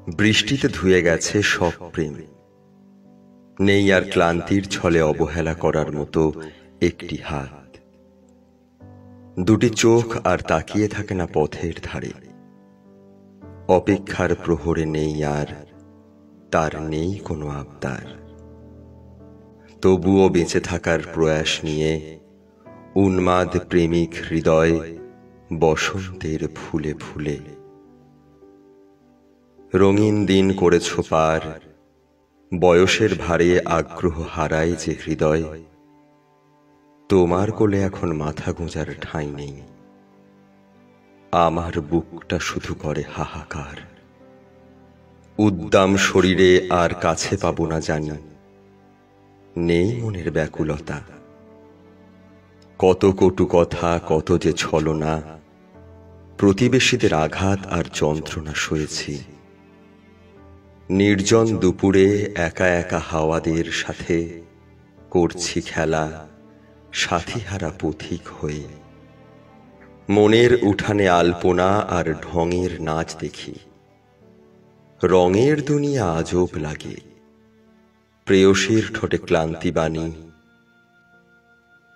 বৃষ্টিতে ধুয়ে গেছে সব প্রেম, নেই আর ক্লান্তির ছলে অবহেলা করার মতো একটি হাত। দুটি চোখ আর তাকিয়ে থাকে না পথের ধারে, অপেক্ষার প্রহরে নেই আর তার নেই কোনো আবদার। তবুও বেঁচে থাকার প্রয়াস নিয়ে উন্মাদ প্রেমিক হৃদয় বসন্তের ফুলে ফুলে। রঙিন দিন করেছ পার, বয়সের ভারে আগ্রহ হারায় যে হৃদয়। তোমার কোলে এখন মাথা গোঁজার ঠাঁই নেই, আমার বুকটা শুধু করে হাহাকার। উদ্দাম শরীরে আর কাছে পাবো না জানি, নেই মনের ব্যাকুলতা। কত কটু কথা, কত যে ছলনা, প্রতিবেশীদের আঘাত আর যন্ত্রণা সয়েছি। নির্জন দুপুরে একা একা হাওয়াদের সাথে করছি খেলা, সাথীহারা পথিক হয়ে। মনের উঠানে আলপনা আর ঢঙের নাচ দেখি, রঙের দুনিয়া আজব লাগে। প্রেয়সীর ঠোঁটে ক্লান্তি বাণী,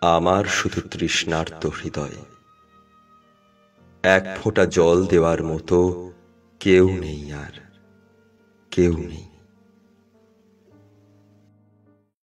আমার শুধু তৃষ্ণার্ত হৃদয়। এক ফোঁটা জল দেওয়ার মতো কেউ নেই আর, কেউ নেই।